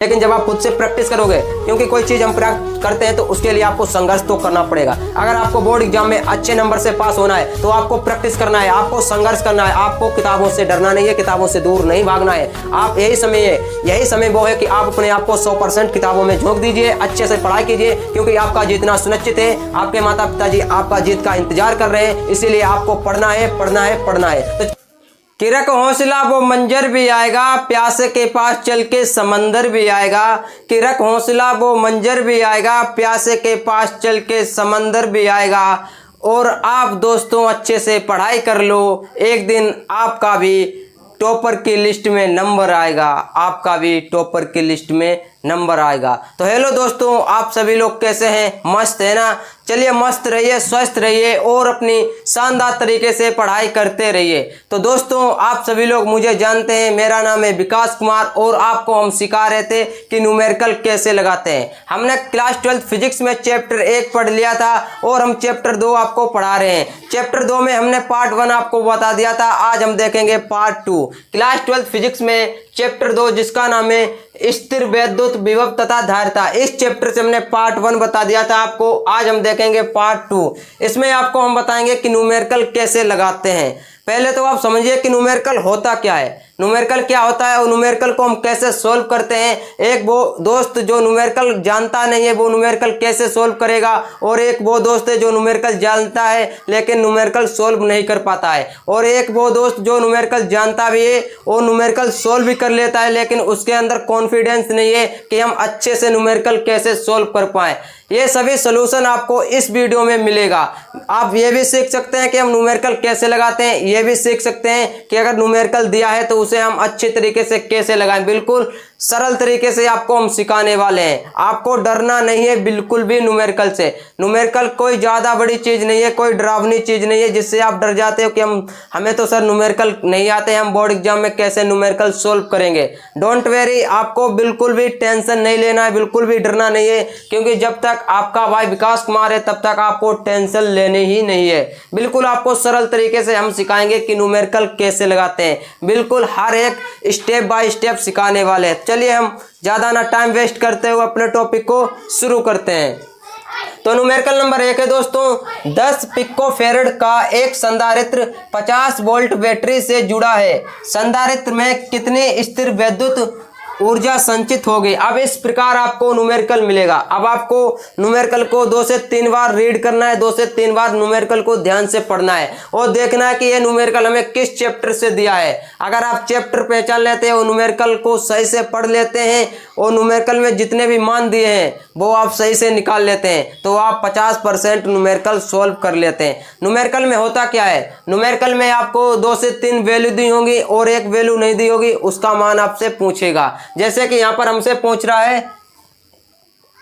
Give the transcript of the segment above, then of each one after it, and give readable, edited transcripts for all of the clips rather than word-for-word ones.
लेकिन जब आप खुद से प्रैक्टिस करोगे, क्योंकि कोई चीज़ हम प्राप्त करते हैं तो उसके लिए आपको संघर्ष तो करना पड़ेगा। अगर आपको बोर्ड एग्जाम में अच्छे नंबर से पास होना है तो आपको प्रैक्टिस करना है, आपको संघर्ष करना है, आपको किताबों से डरना नहीं है, किताबों से दूर नहीं भागना है। आप यही समय वो है कि आप अपने आप को 100% किताबों में झोंक दीजिए, अच्छे से पढ़ाई कीजिए, क्योंकि आपका जीतना सुनिश्चित है। आपके माता पिताजी आपका जीत का इंतजार कर रहे हैं, इसीलिए आपको पढ़ना है, पढ़ना है, पढ़ना है। तो कि रख हौसला वो मंजर भी आएगा, प्यासे के पास चल के समंदर भी आएगा। कि रख हौसला वो मंजर भी आएगा, प्यासे के पास चल के समंदर भी आएगा। और आप दोस्तों अच्छे से पढ़ाई कर लो, एक दिन आपका भी टॉपर की लिस्ट में नंबर आएगा, आपका भी टॉपर की लिस्ट में नंबर आएगा। तो हेलो दोस्तों, आप सभी लोग कैसे हैं? मस्त है ना? चलिए मस्त रहिए, स्वस्थ रहिए और अपनी शानदार तरीके से पढ़ाई करते रहिए। तो दोस्तों आप सभी लोग मुझे जानते हैं, मेरा नाम है विकास कुमार और आपको हम सिखा रहे थे कि न्यूमेरिकल कैसे लगाते हैं। हमने क्लास 12 फिजिक्स में चैप्टर 1 पढ़ लिया था और हम चैप्टर 2 आपको पढ़ा रहे हैं। चैप्टर 2 में हमने पार्ट 1 आपको बता दिया था, आज हम देखेंगे पार्ट 2। क्लास 12 फिजिक्स में चैप्टर 2 जिसका नाम है स्थिर वैद्युत विभव तथा धारिता, इस चैप्टर से हमने पार्ट 1 बता दिया था आपको। आज हम देखेंगे पार्ट 2। इसमें आपको हम बताएंगे कि न्यूमेरिकल कैसे लगाते हैं। पहले तो आप समझिए कि न्यूमेरिकल होता क्या है, न्यूमेरिकल क्या होता है और न्यूमेरिकल को हम कैसे सोल्व करते हैं। एक वो दोस्त जो न्यूमेरिकल जानता नहीं है वो न्यूमेरिकल कैसे सोल्व करेगा, और एक वो दोस्त है जो न्यूमेरिकल जानता है लेकिन न्यूमेरिकल सोल्व नहीं कर पाता है, और एक वो दोस्त जो न्यूमेरिकल जानता भी है और न्यूमेरिकल सोल्व भी कर लेता है लेकिन उसके अंदर कॉन्फिडेंस नहीं है कि हम अच्छे से न्यूमेरिकल कैसे सोल्व कर पाएँ। ये सभी सलूशन आपको इस वीडियो में मिलेगा। आप ये भी सीख सकते हैं कि हम न्यूमेरिकल कैसे लगाते हैं, ये भी सीख सकते हैं कि अगर न्यूमेरिकल दिया है तो उसे हम अच्छे तरीके से कैसे लगाएं। बिल्कुल सरल तरीके से आपको हम सिखाने वाले हैं। आपको डरना नहीं है बिल्कुल भी न्यूमेरिकल से। न्यूमेरिकल कोई ज़्यादा बड़ी चीज़ नहीं है, कोई डरावनी चीज़ नहीं है जिससे आप डर जाते हो कि हमें तो सर न्यूमेरिकल नहीं आते, हम बोर्ड एग्जाम में कैसे न्यूमेरिकल सोल्व करेंगे। डोंट वेरी, आपको बिल्कुल भी टेंशन नहीं लेना है, बिल्कुल भी डरना नहीं है, क्योंकि जब तक आपका भाई विकास कुमार है तब तक आपको टेंशन लेनी ही नहीं है। बिल्कुल आपको सरल तरीके से हम सिखाएंगे कि न्यूमेरिकल कैसे लगाते हैं, बिल्कुल हर एक स्टेप बाय स्टेप सिखाने वाले हैं। चलिए हम ज़्यादा ना टाइम वेस्ट करते हुए अपने टॉपिक को शुरू करते हैं। तो न्यूमेरिकल नंबर 1 है दोस्तों, 10 पिको फेरड का एक संधारित्र 50 वोल्ट बैटरी से जुड़ा है, संधारित्र में कितनी स्थिर वैद्युत ऊर्जा संचित होगी। अब इस प्रकार आपको न्यूमेरिकल मिलेगा। अब आपको न्यूमेरिकल को 2 से 3 बार रीड करना है, 2 से 3 बार न्यूमेरिकल को ध्यान से पढ़ना है और देखना है कि यह न्यूमेरिकल हमें किस चैप्टर से दिया है। अगर आप चैप्टर पहचान लेते हैं और न्यूमेरिकल को सही से पढ़ लेते हैं और न्यूमेरिकल में जितने भी मान दिए हैं वो आप सही से निकाल लेते हैं तो आप 50% न्यूमेरिकल सोल्व कर लेते हैं। न्यूमेरिकल में होता क्या है, न्यूमेरिकल में आपको 2 से 3 वैल्यू दी होंगी और एक वैल्यू नहीं दी होगी, उसका मान आपसे पूछेगा। जैसे कि यहाँ पर हमसे पूछ रहा है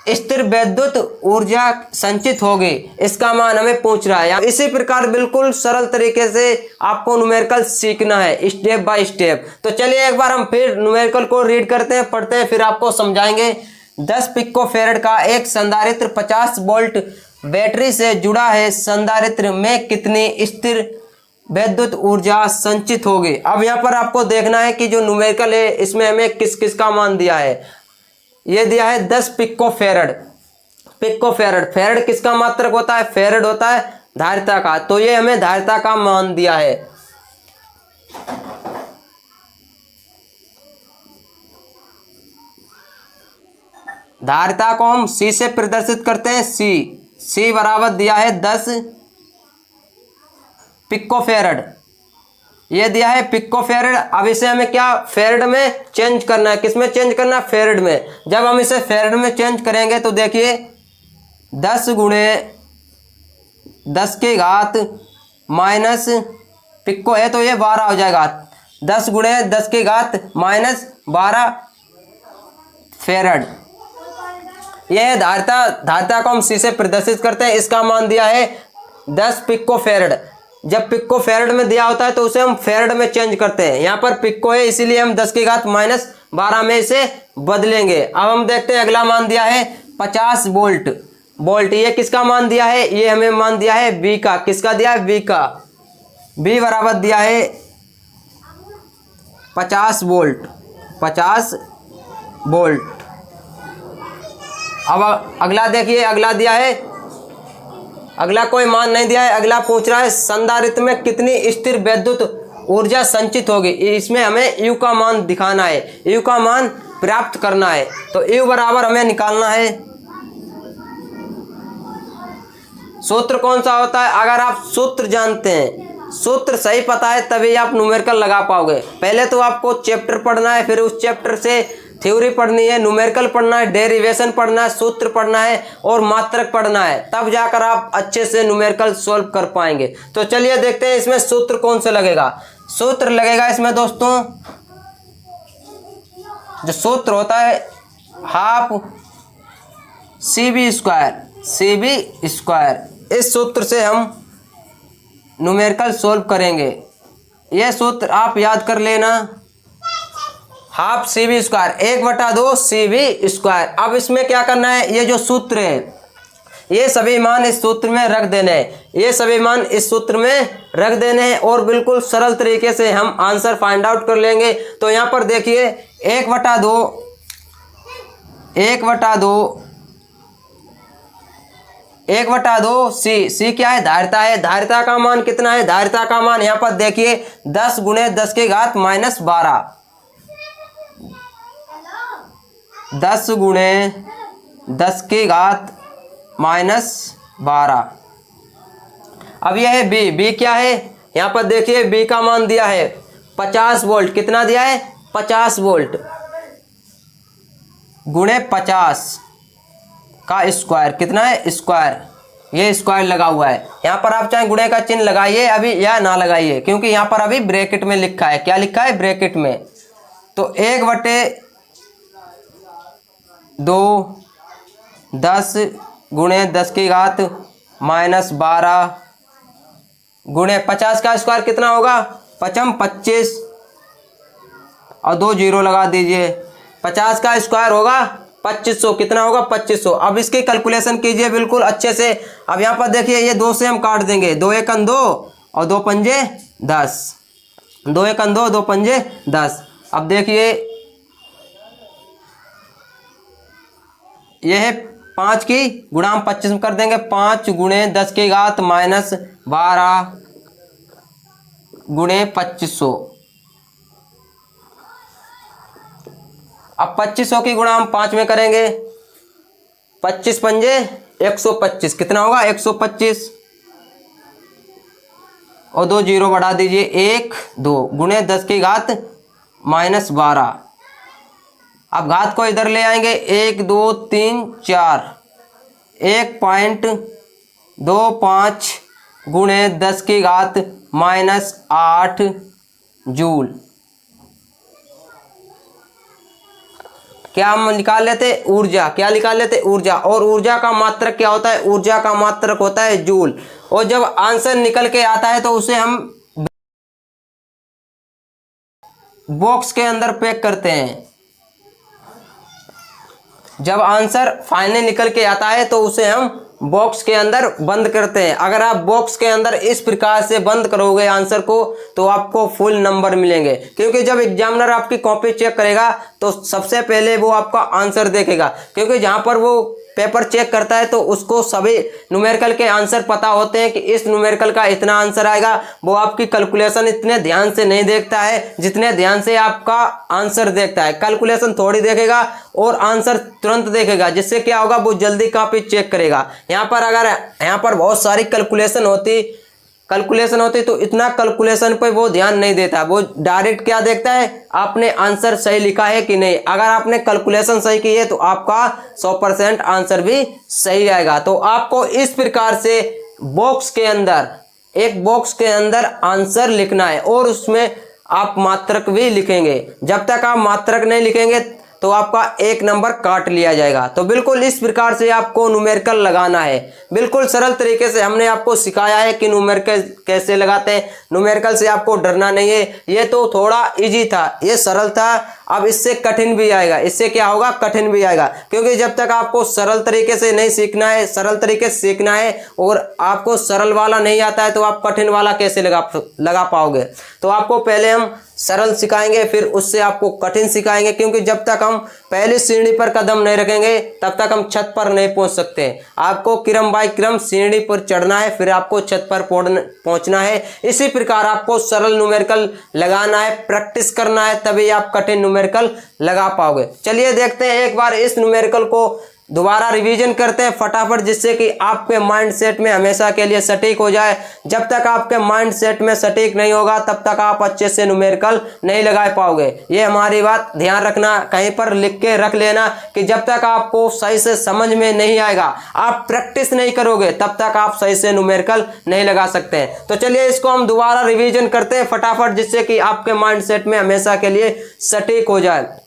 स्थिर वैद्युत ऊर्जा संचित होगी, इसका मान हमें पूछ रहा है। इसी प्रकार बिल्कुल सरल तरीके से आपको न्यूमेरिकल सीखना है स्टेप बाय स्टेप। तो चलिए एक बार हम फिर न्यूमेरिकल को रीड करते हैं, पढ़ते हैं, फिर आपको समझाएंगे। 10 पिको फेरड का एक संधारित्र 50 वोल्ट बैटरी से जुड़ा है, संधारित्र में कितनी स्थिर वैद्युत ऊर्जा संचित होगी। अब यहाँ पर आपको देखना है कि जो न्यूमेरिकल है इसमें हमें किस किस का मान दिया है। ये दिया है 10 pico farad. Pico farad, farad किसका मात्रक होता है? फेरड होता है धारिता का, तो ये हमें धारिता का मान दिया है। धारिता को हम C से प्रदर्शित करते हैं। C बराबर दिया है 10 पिको फेरड, ये दिया है पिको फेरड। अब इसे हमें क्या फेरड में चेंज करना है, किस में चेंज करना है? फेरड में। जब हम इसे फेरड में चेंज करेंगे तो देखिए 10 गुणे 10 की घात माइनस पिको है तो ये 12 हो जाएगा। 10 गुणे 10 की घात माइनस 12 फेरड। यह धारिता को हम C से प्रदर्शित करते हैं। इसका मान दिया है 10 पिको फेरड। जब पिको फेरड में दिया होता है तो उसे हम फेरड में चेंज करते हैं। यहाँ पर पिको है इसलिए हम 10 की घात माइनस 12 में इसे बदलेंगे। अब हम देखते हैं अगला मान दिया है 50 वोल्ट। ये किसका मान दिया है? ये हमें मान दिया है V का। किसका दिया है? V का। V बराबर दिया है 50 वोल्ट। अब अगला देखिए, अगला दिया है, अगला कोई मान नहीं दिया है। अगला पूछ रहा है संधारित्र में कितनी स्थिर विद्युत ऊर्जा संचित होगी। इसमें हमें यू का मान दिखाना है, यू का मान प्राप्त करना है। तो यू बराबर हमें निकालना है, सूत्र कौन सा होता है। अगर आप सूत्र जानते हैं, सूत्र सही पता है, तभी आप न्यूमेरिकल लगा पाओगे। पहले तो आपको चैप्टर पढ़ना है, फिर उस चैप्टर से थ्योरी पढ़नी है, न्यूमेरिकल पढ़ना है, डेरिवेशन पढ़ना है, सूत्र पढ़ना है और मात्रक पढ़ना है, तब जाकर आप अच्छे से न्यूमेरिकल सॉल्व कर पाएंगे। तो चलिए देखते हैं इसमें सूत्र कौन सा लगेगा। सूत्र लगेगा इसमें दोस्तों, जो सूत्र होता है हाफ CV स्क्वायर। इस सूत्र से हम न्यूमेरिकल सॉल्व करेंगे। यह सूत्र आप याद कर लेना, half CV square 1/2 CV square. अब इसमें क्या करना है, ये जो सूत्र है ये सभी मान इस सूत्र में रख देने हैं, ये सभी मान इस सूत्र में रख देने हैं और बिल्कुल सरल तरीके से हम आंसर फाइंड आउट कर लेंगे। तो यहाँ पर देखिए 1/2 C क्या है, धारिता है। धारिता का मान कितना है, धारिता का मान यहाँ पर देखिए 10 × 10 की घात -12, 10 × 10 की घात -12। अब यह है B क्या है, यहाँ पर देखिए B का मान दिया है 50 वोल्ट। कितना दिया है, 50 वोल्ट गुणे 50 का स्क्वायर। कितना है, स्क्वायर, ये स्क्वायर लगा हुआ है। यहाँ पर आप चाहे गुणे का चिन्ह लगाइए अभी या ना लगाइए, क्योंकि यहाँ पर अभी ब्रैकेट में लिखा है। क्या लिखा है, ब्रैकेट में। तो 1/2 10 × 10 की घात -12 गुणे 50 का स्क्वायर कितना होगा, 25 और 2 जीरो लगा दीजिए। 50 का स्क्वायर होगा 2500। कितना होगा, 2500। अब इसकी कैलकुलेशन कीजिए बिल्कुल अच्छे से। अब यहाँ पर देखिए ये 2 से हम काट देंगे, 2 × 1 = 2 और 2 × 5 = 10, 2 × 1 = 2, 2 × 5 = 10। अब देखिए यह है 5 की गुणा हम 25 में कर देंगे, 5 × 10 की घात -12 गुणे 2500। अब 2500 की गुणा हम 5 में करेंगे, 25 × 5 = 125। कितना होगा, 125 और 2 जीरो बढ़ा दीजिए, 1 2 गुणे 10 की घात -12। अब घात को इधर ले आएंगे, 1 2 3 4, 1.25 गुणे 10 की घात -8 जूल। क्या हम निकाल लेते, ऊर्जा। क्या निकाल लेते, ऊर्जा। और ऊर्जा का मात्रक क्या होता है, ऊर्जा का मात्रक होता है जूल। और जब आंसर निकल के आता है तो उसे हम बॉक्स के अंदर पैक करते हैं। जब आंसर फाइनल निकल के आता है तो उसे हम बॉक्स के अंदर बंद करते हैं। अगर आप बॉक्स के अंदर इस प्रकार से बंद करोगे आंसर को तो आपको फुल नंबर मिलेंगे, क्योंकि जब एग्जामिनर आपकी कॉपी चेक करेगा तो सबसे पहले वो आपका आंसर देखेगा, क्योंकि जहां पर वो पेपर चेक करता है तो उसको सभी न्यूमेरिकल के आंसर पता होते हैं कि इस न्यूमेरिकल का इतना आंसर आएगा। वो आपकी कैलकुलेशन इतने ध्यान से नहीं देखता है जितने ध्यान से आपका आंसर देखता है। कैलकुलेशन थोड़ी देखेगा और आंसर तुरंत देखेगा, जिससे क्या होगा, वो जल्दी कॉपी चेक करेगा। यहाँ पर बहुत सारी कैलकुलेशन होती तो इतना कैलकुलेशन पे वो ध्यान नहीं देता। वो डायरेक्ट क्या देखता है, आपने आंसर सही लिखा है कि नहीं। अगर आपने कैलकुलेशन सही की है तो आपका 100% आंसर भी सही आएगा। तो आपको इस प्रकार से एक बॉक्स के अंदर आंसर लिखना है और उसमें आप मात्रक भी लिखेंगे। जब तक आप मात्रक नहीं लिखेंगे तो आपका 1 नंबर काट लिया जाएगा। तो बिल्कुल इस प्रकार से आपको न्यूमेरिकल लगाना है। बिल्कुल सरल तरीके से हमने आपको सिखाया है कि न्यूमेरिकल कैसे लगाते हैं। न्यूमेरिकल से आपको डरना नहीं है। ये तो थोड़ा इजी था, ये सरल था। अब इससे कठिन भी आएगा। इससे क्या होगा, कठिन भी आएगा, क्योंकि जब तक आपको सरल तरीके से नहीं सीखना है, सरल तरीके से सीखना है और आपको सरल वाला नहीं आता है तो आप कठिन वाला कैसे लगा पाओगे। तो आपको पहले हम सरल सिखाएंगे, फिर उससे आपको कठिन सिखाएंगे, क्योंकि जब तक हम पहली सीढ़ी पर कदम नहीं रखेंगे तब तक हम छत पर नहीं पहुंच सकते। आपको क्रम बाय क्रम सीढ़ी पर चढ़ना है, फिर आपको छत पर पहुंचना है। इसी प्रकार आपको सरल न्यूमेरिकल लगाना है, प्रैक्टिस करना है, तभी आप कठिन न्यूमेरिकल लगा पाओगे। चलिए देखते हैं एक बार इस न्यूमेरिकल को दोबारा रिवीजन करते हैं फटाफट, जिससे कि आपके माइंड सेट में हमेशा के लिए सटीक हो जाए। जब तक आपके माइंड सेट में सटीक नहीं होगा तब तक आप अच्छे से न्यूमेरिकल नहीं लगा पाओगे। ये हमारी बात ध्यान रखना, कहीं पर लिख के रख लेना कि जब तक आपको सही से समझ में नहीं आएगा, आप प्रैक्टिस नहीं करोगे, तब तक आप सही से न्यूमेरिकल नहीं लगा सकते। तो चलिए इसको हम दोबारा रिवीजन करते हैं फटाफट, जिससे कि आपके माइंड सेट में हमेशा के लिए सटीक हो जाए।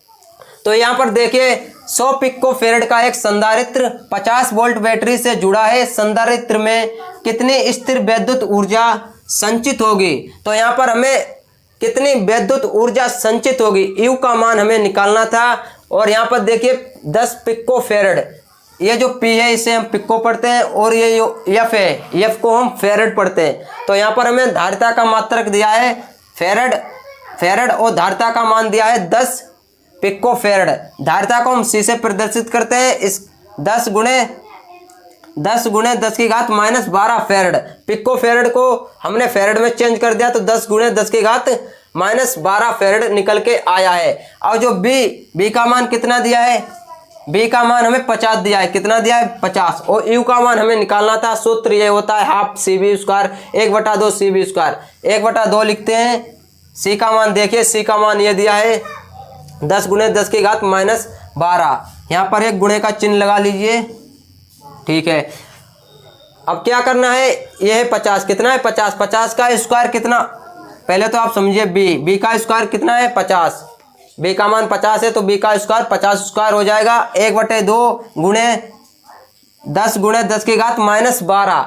तो यहाँ पर देखिए 100 पिको फेरेड का एक संधारित्र 50 वोल्ट बैटरी से जुड़ा है। संधारित्र में कितनी स्थिर विद्युत ऊर्जा संचित होगी? तो यहाँ पर हमें कितनी विद्युत ऊर्जा संचित होगी, यू का मान हमें निकालना था। और यहाँ पर देखिए 10 पिको फेरेड, ये जो पी है इसे हम पिको पढ़ते हैं, और ये जो एफ है, एफ को हम फेरेड पढ़ते हैं। तो यहाँ पर हमें धारिता का मात्रक दिया है फेरेड और धारिता का मान दिया है 10 पिको फेरेड। धारिता को हम सी से प्रदर्शित करते हैं, इस 10 गुणे 10 की घात माइनस 12 फेरेड। पिको फेरेड को हमने फेरेड में चेंज कर दिया, तो 10 गुणे 10 की घात माइनस 12 फेरेड निकल के आया है। और जो बी का मान कितना दिया है? बी का मान हमें 50 दिया है। कितना दिया है? 50। और यू का मान हमें निकालना था। सूत्र ये होता है half C B square 1/2 C B square. 1/2 लिखते हैं। सी का मान देखिए, सी का मान ये दिया है 10 गुणे 10 की घात माइनस 12। यहाँ पर एक गुणे का चिन्ह लगा लीजिए, ठीक है। अब क्या करना है, ये है 50, कितना है 50, 50 का स्क्वायर कितना, पहले तो आप समझिए बी का स्क्वायर कितना है 50, बी का मान 50 है तो बी का स्क्वायर 50 स्क्वायर हो जाएगा 1/2 गुणे 10 की घात माइनस 12।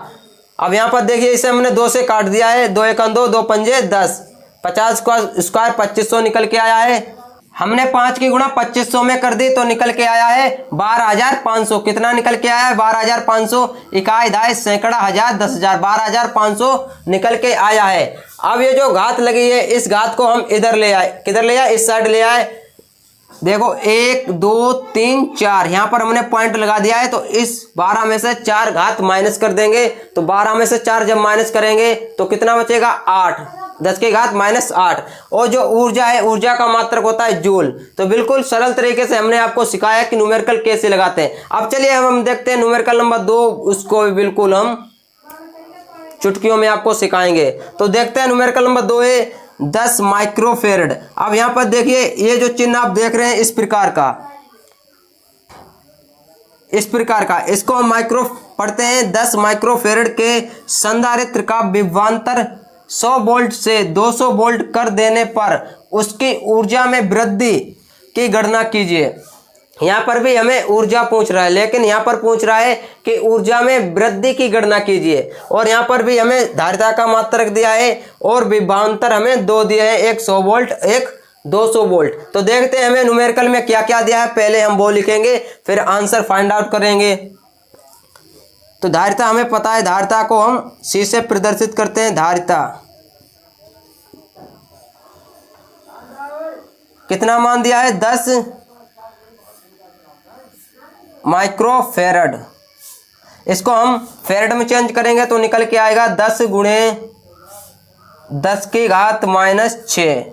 अब यहाँ पर देखिए इसे हमने 2 से काट दिया है, 2 1 2 2 5 10, 50 का स्क्वायर 2500 निकल के आया है। हमने 5 की गुणा 2500 में कर दी तो निकल के आया है 12500। कितना निकल के आया है? 12500। इकाई दाई सैकड़ा हजार 10,000, 12500 निकल के आया है। अब ये जो घात लगी है इस घात को हम इधर ले आए, किधर ले आए? इस साइड ले आए। देखो 1 2 3 4 यहाँ पर हमने पॉइंट लगा दिया है, तो इस 12 में से 4 घात माइनस कर देंगे। तो 12 में से 4 जब माइनस करेंगे तो कितना बचेगा? 8, 10 की घात माइनस 8। और जो ऊर्जा है, ऊर्जा का मात्रक होता है जूल। तो बिल्कुल सरल तरीके से हमने आपको सिखाया कि न्यूमेरिकल कैसे लगाते हैं। अब चलिए हम देखते हैं न्यूमेरिकल नंबर 2, उसको भी बिल्कुल हम चुटकियों में आपको सिखाएंगे। तो देखते हैं न्यूमेरिकल नंबर 2 है 10 माइक्रोफेरेड। अब यहाँ पर देखिए ये जो चिन्ह आप देख रहे हैं इस प्रकार का, इसको हम माइक्रो पढ़ते हैं। 10 माइक्रोफेरेड के संधारित्र का विभवांतर 100 वोल्ट से 200 वोल्ट कर देने पर उसकी ऊर्जा में वृद्धि की गणना कीजिए। यहाँ पर भी हमें ऊर्जा पूछ रहा है, लेकिन यहाँ पर पूछ रहा है कि ऊर्जा में वृद्धि की गणना कीजिए। और यहाँ पर भी हमें धारिता का मात्रक दिया है और विभवांतर हमें 2 दिए हैं, एक 100 वोल्ट एक 200 वोल्ट। तो देखते हैं हमें न्यूमेरिकल में क्या क्या दिया है, पहले हम वो लिखेंगे फिर आंसर फाइंड आउट करेंगे। तो धारिता हमें पता है, धारिता को हम सी से प्रदर्शित करते हैं। धारिता कितना मान दिया है? 10 माइक्रोफेरेड। इसको हम फेरेड में चेंज करेंगे तो निकल के आएगा 10 गुणे 10 की घात माइनस 6।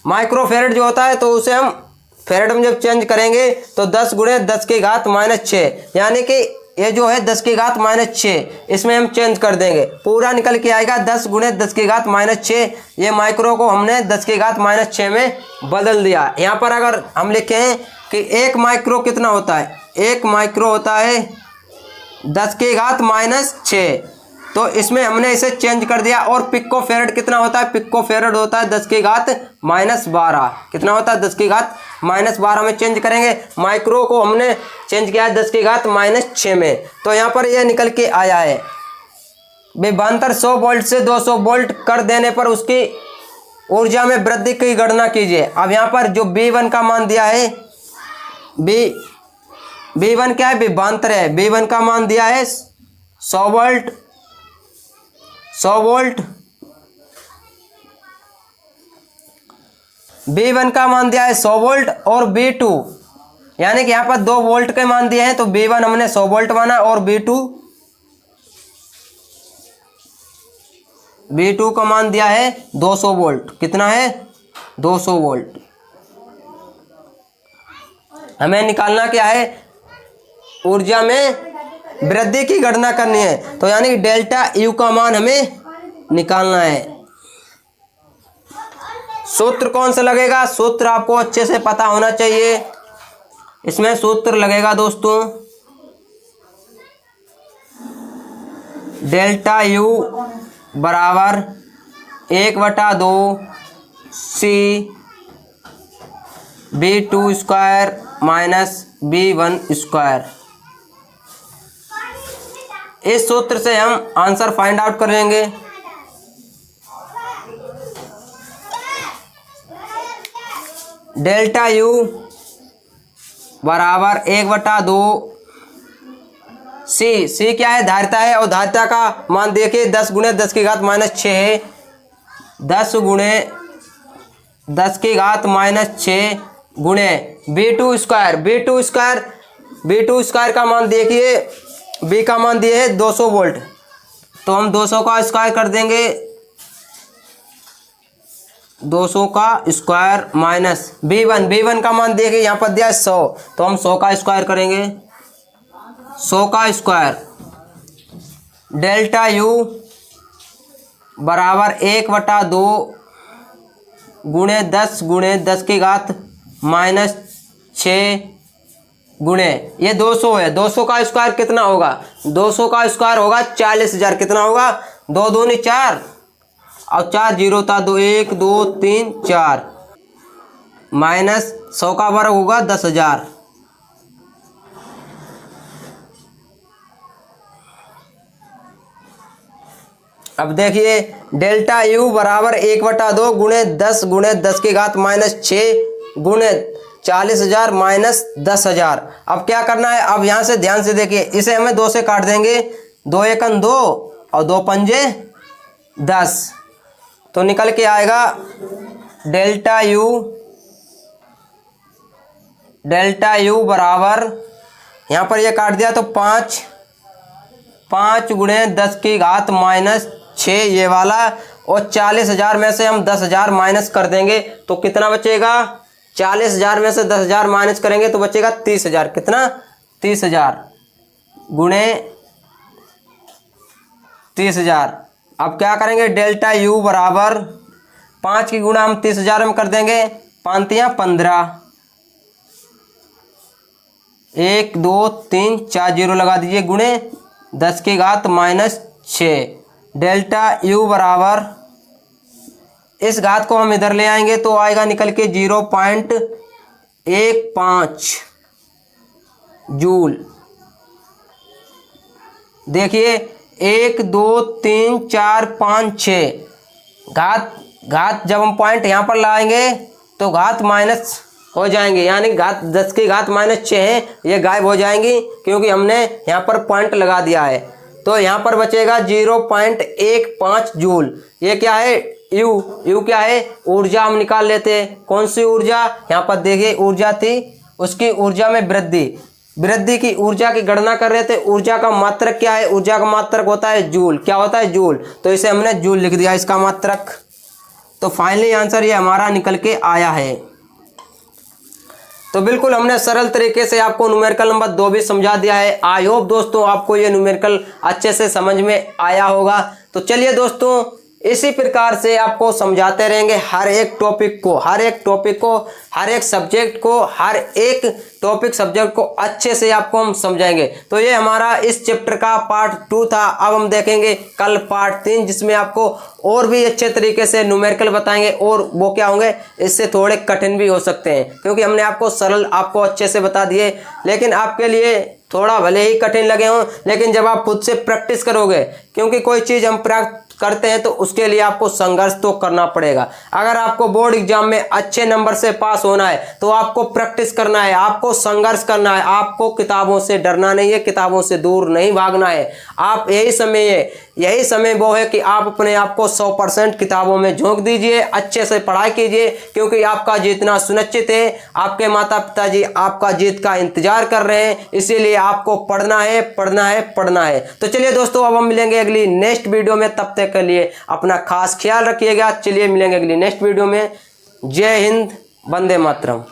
माइक्रोफेरेड जो होता है तो उसे हम फेरेड में जब चेंज करेंगे तो 10 गुणे 10 की घात माइनस 6, यानी कि ये जो है 10 की घात माइनस 6, इसमें हम चेंज कर देंगे, पूरा निकल के आएगा 10 गुणे 10 की घात माइनस 6। ये माइक्रो को हमने 10 की घात माइनस 6 में बदल दिया। यहाँ पर अगर हम लिखें कि 1 माइक्रो कितना होता है, 1 माइक्रो होता है 10 की घात माइनस 6, तो इसमें हमने इसे चेंज कर दिया। और पिको फेरेड कितना होता है? पिको फेरेड होता है 10 की घात माइनस 12। कितना होता है? 10 की घात माइनस 12 में चेंज करेंगे। माइक्रो को हमने चेंज किया है 10 की घात माइनस 6 में, तो यहाँ पर यह निकल के आया है विभवांतर 100 वोल्ट से 200 वोल्ट कर देने पर उसकी ऊर्जा में वृद्धि की गणना कीजिए। अब यहाँ पर जो B1 का मान दिया है, B1 क्या है? विभवांतर है। B1 का मान दिया है 100 वोल्ट 100 वोल्ट B1 का मान दिया है 100 वोल्ट और B2 यानी कि यहाँ पर 2 वोल्ट के मान दिए हैं, तो B1 हमने 100 वोल्ट माना और B2 का मान दिया है 200 वोल्ट। कितना है? 200 वोल्ट। हमें निकालना क्या है? ऊर्जा में वृद्धि की गणना करनी है, तो यानी कि डेल्टा यू का मान हमें निकालना है। सूत्र कौन सा लगेगा? सूत्र आपको अच्छे से पता होना चाहिए। इसमें सूत्र लगेगा दोस्तों डेल्टा यू बराबर 1/2 C B2 square minus B1 square. इस सूत्र से हम आंसर फाइंड आउट कर लेंगे। डेल्टा यू बराबर 1/2 सी क्या है? धारिता है, और धारिता का मान देखिए 10 × 10⁻⁻6 है। 10 × 10⁻⁻6 गुणे B2 स्क्वायर। B2 स्क्वायर का मान देखिए, B का मान दिए है 200 वोल्ट, तो हम 200 का स्क्वायर कर देंगे। 200 का स्क्वायर माइनस B1 का मान देखिए यहाँ पर दिया है 100, तो हम 100 का स्क्वायर करेंगे। 100 का स्क्वायर। डेल्टा यू बराबर 1/2 गुणे 10 × 10⁻⁻6 गुणे ये 200 है। 200 का स्क्वायर कितना होगा? 200 का स्क्वायर होगा 40,000। कितना होगा? 2 दूनी 4 और 4 जीरो था, 2 1 2 3 4 माइनस 100 का वर्ग होगा 10,000। अब देखिए डेल्टा यू बराबर 1/2 गुणे 10 × 10⁻⁻6 गुणे 40,000 माइनस 10,000। अब क्या करना है? अब यहाँ से ध्यान से देखिए, इसे हमें 2 से काट देंगे। 2 एकम 2 और 2 पंजे 10, तो निकल के आएगा डेल्टा यू बराबर, यहाँ पर ये काट दिया तो 5 × 10⁻⁻6 ये वाला, और 40,000 में से हम 10,000 माइनस कर देंगे तो कितना बचेगा? 40,000 में से 10,000 माइनस करेंगे तो बचेगा 30,000। कितना? 30,000 गुणे 30,000। अब क्या करेंगे? डेल्टा यू बराबर 5 की गुणा हम 30,000 में कर देंगे। 5 × 15 1 2 3 4 जीरो लगा दीजिए गुणे 10⁻⁻6। डेल्टा यू बराबर, इस घात को हम इधर ले आएंगे तो आएगा निकल के 0.15 जूल। देखिए 1 2 3 4 5 6 घात जब हम पॉइंट यहाँ पर लाएंगे तो घात माइनस हो जाएंगे, यानी घात 10⁻⁻6 है, ये गायब हो जाएंगी क्योंकि हमने यहाँ पर पॉइंट लगा दिया है। तो यहाँ पर बचेगा 0.15 जूल। ये क्या है? यू क्या है? ऊर्जा हम निकाल लेते हैं। कौन सी ऊर्जा? यहाँ पर देखिए ऊर्जा थी, उसकी ऊर्जा में वृद्धि की ऊर्जा की गणना कर रहे थे। ऊर्जा का मात्रक क्या है? ऊर्जा का मात्रक होता है जूल। क्या होता है? जूल। तो इसे हमने जूल लिख दिया इसका मात्रक। तो फाइनली आंसर ये हमारा निकल के आया है। तो बिल्कुल हमने सरल तरीके से आपको न्यूमेरिकल नंबर 2 भी समझा दिया है। आई होप दोस्तों आपको ये न्यूमेरिकल अच्छे से समझ में आया होगा। तो चलिए दोस्तों, इसी प्रकार से आपको समझाते रहेंगे हर एक टॉपिक को, हर एक सब्जेक्ट को, हर एक टॉपिक सब्जेक्ट को अच्छे से आपको हम समझाएंगे। तो ये हमारा इस चैप्टर का पार्ट 2 था। अब हम देखेंगे कल पार्ट 3, जिसमें आपको और भी अच्छे तरीके से न्यूमेरिकल बताएंगे, और वो क्या होंगे, इससे थोड़े कठिन भी हो सकते हैं, क्योंकि हमने आपको सरल आपको अच्छे से बता दिए, लेकिन आपके लिए थोड़ा भले ही कठिन लगे हों, लेकिन जब आप खुद से प्रैक्टिस करोगे, क्योंकि कोई चीज़ हम करते हैं तो उसके लिए आपको संघर्ष तो करना पड़ेगा। अगर आपको बोर्ड एग्जाम में अच्छे नंबर से पास होना है तो आपको प्रैक्टिस करना है, आपको संघर्ष करना है, आपको किताबों से डरना नहीं है, किताबों से दूर नहीं भागना है। आप यही समय वो है कि आप अपने आप को 100% किताबों में झोंक दीजिए, अच्छे से पढ़ाई कीजिए, क्योंकि आपका जीतना सुनिश्चित है। आपके माता पिताजी आपका जीत का इंतजार कर रहे हैं, इसीलिए आपको पढ़ना है, पढ़ना है, पढ़ना है। तो चलिए दोस्तों, अब हम मिलेंगे अगली नेक्स्ट वीडियो में। तब तक के लिए अपना खास ख्याल रखिएगा। चलिए मिलेंगे अगली नेक्स्ट वीडियो में। जय हिंद, वंदे मातरम।